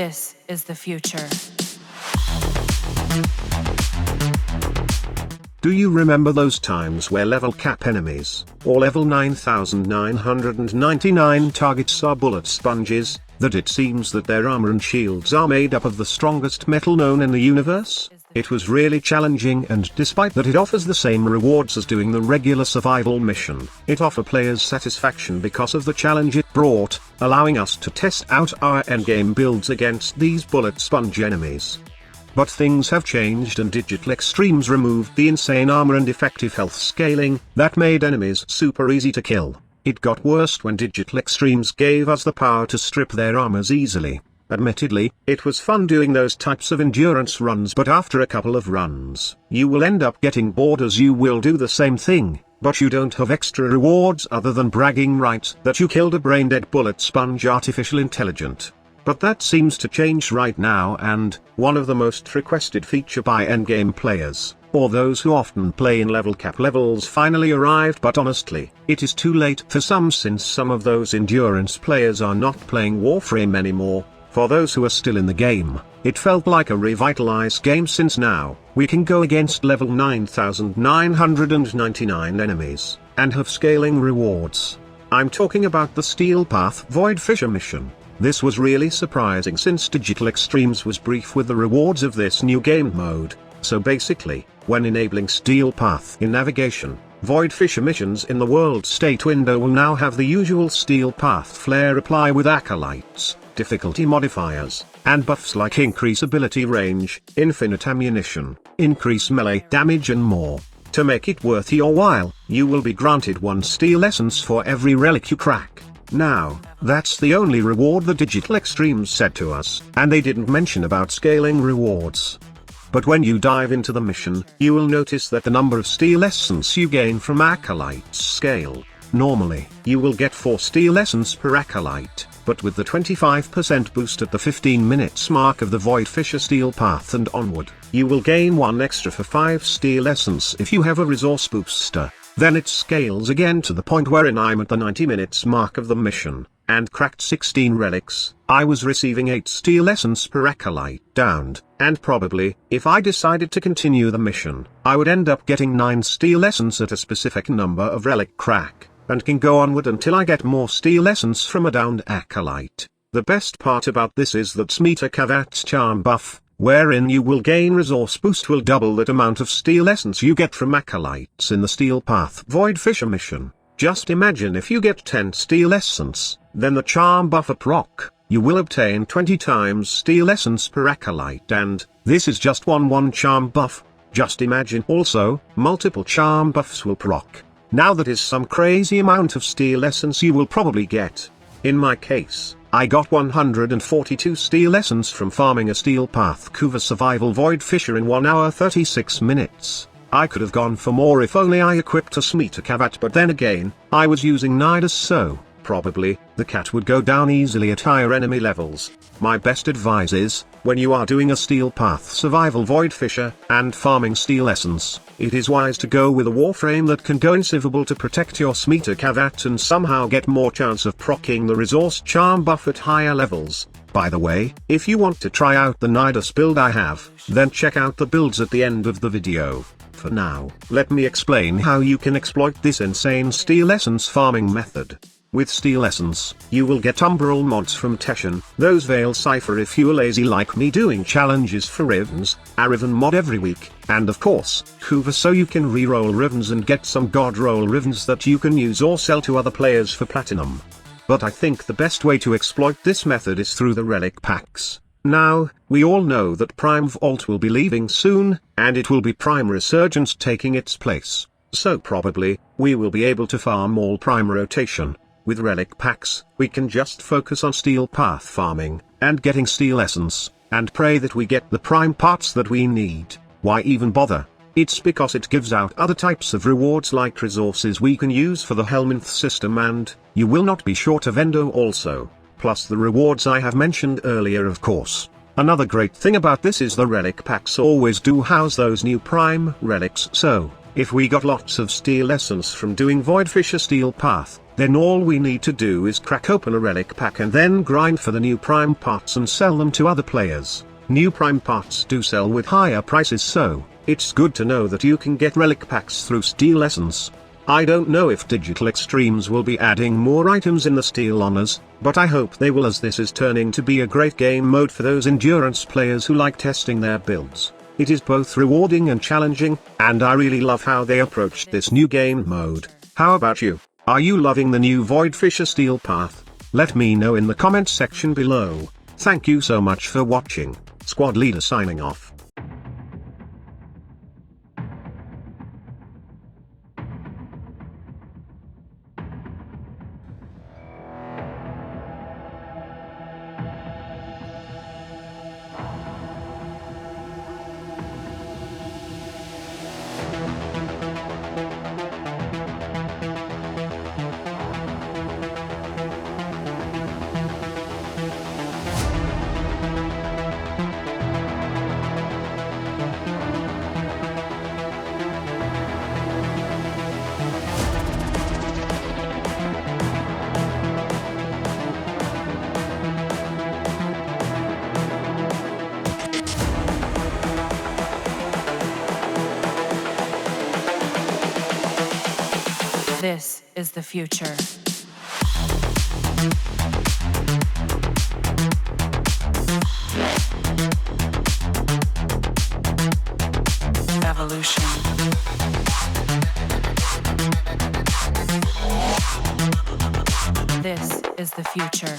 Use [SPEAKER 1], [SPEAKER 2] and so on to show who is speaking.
[SPEAKER 1] This is the future.
[SPEAKER 2] Do you remember those times where level cap enemies, or level 9999 targets are bullet sponges, that it seems that their armor and shields are made up of the strongest metal known in the universe? It was really challenging, and despite that it offers the same rewards as doing the regular survival mission, it offers players satisfaction because of the challenge it brought, allowing us to test out our endgame builds against these bullet sponge enemies. But things have changed, and Digital Extremes removed the insane armor and effective health scaling that made enemies super easy to kill. It got worse when Digital Extremes gave us the power to strip their armors easily. Admittedly, it was fun doing those types of endurance runs, but after a couple of runs, you will end up getting bored, as you will do the same thing, but you don't have extra rewards other than bragging rights that you killed a brain-dead bullet sponge artificial intelligent. But that seems to change right now, and one of the most requested feature by endgame players, or those who often play in level cap levels, finally arrived. But honestly, it is too late for some, since some of those endurance players are not playing Warframe anymore. For those who are still in the game, it felt like a revitalized game, since now we can go against level 9999 enemies and have scaling rewards. I'm talking about the Steel Path Void Fisher mission. This was really surprising, since Digital Extremes was brief with the rewards of this new game mode. So basically, when enabling Steel Path in navigation, Void Fisher missions in the World State window will now have the usual Steel Path flare apply with acolytes, difficulty modifiers, and buffs like increase ability range, infinite ammunition, increase melee damage and more. To make it worth your while, you will be granted 1 steel essence for every relic you crack. Now, that's the only reward the Digital Extremes said to us, and they didn't mention about scaling rewards. But when you dive into the mission, you will notice that the number of steel essence you gain from acolytes scale. Normally, you will get 4 steel essence per acolyte, but with the 25% boost at the 15 minutes mark of the Void Fisher Steel Path and onward, you will gain 1 extra for 5 steel essence if you have a resource booster. Then it scales again to the point wherein I'm at the 90 minutes mark of the mission, and cracked 16 relics. I was receiving 8 steel essence per acolyte downed, and probably, if I decided to continue the mission, I would end up getting 9 steel essence at a specific number of relic crack, and can go onward until I get more steel essence from a downed acolyte. The best part about this is that Smita Kavat's charm buff, wherein you will gain resource boost, will double that amount of steel essence you get from acolytes in the Steel Path Void Fisher mission. Just imagine if you get 10 steel essence, then the charm buff proc, you will obtain 20 times steel essence per acolyte, and this is just one charm buff. Just imagine also, multiple charm buffs will proc. Now that is some crazy amount of steel essence you will probably get. In my case, I got 142 steel essence from farming a Steel Path Kuva Survival Void Fisher in 1 hour 36 minutes. I could have gone for more if only I equipped a Smita Kavat, but then again, I was using Nidus, so probably the cat would go down easily at higher enemy levels. My best advice is, when you are doing a Steel Path Survival Void Fisher and farming steel essence, it is wise to go with a Warframe that can go invisible to protect your Smita Kavat and somehow get more chance of proccing the resource charm buff at higher levels. By the way, if you want to try out the Nidus build I have, then check out the builds at the end of the video. For now, let me explain how you can exploit this insane steel essence farming method. With steel essence, you will get umbral mods from Teshan, those Veil Cipher if you are lazy like me, doing challenges for Rivens, a Riven mod every week, and of course, Kuva, so you can reroll Rivens and get some god roll Rivens that you can use or sell to other players for platinum. But I think the best way to exploit this method is through the relic packs. Now, we all know that Prime Vault will be leaving soon, and it will be Prime Resurgence taking its place. So probably, we will be able to farm all Prime rotation. With relic packs, we can just focus on Steel Path farming, and getting steel essence, and pray that we get the prime parts that we need. Why even bother? It's because it gives out other types of rewards like resources we can use for the Helminth system, and you will not be short of endo also, plus the rewards I have mentioned earlier of course. Another great thing about this is the relic packs always do house those new prime relics, so If we got lots of steel essence from doing Void Fissure Steel Path, then all we need to do is crack open a relic pack and then grind for the new prime parts and sell them to other players. New prime parts do sell with higher prices, so it's good to know that you can get relic packs through steel essence. I don't know if Digital Extremes will be adding more items in the Steel Honors, but I hope they will, as this is turning to be a great game mode for those endurance players who like testing their builds. It is both rewarding and challenging, and I really love how they approached this new game mode. How about you? Are you loving the new Void Fissure Steel Path? Let me know in the comments section below. Thank you so much for watching. Squad Leader signing off.
[SPEAKER 1] This is the future. Evolution. This is the future.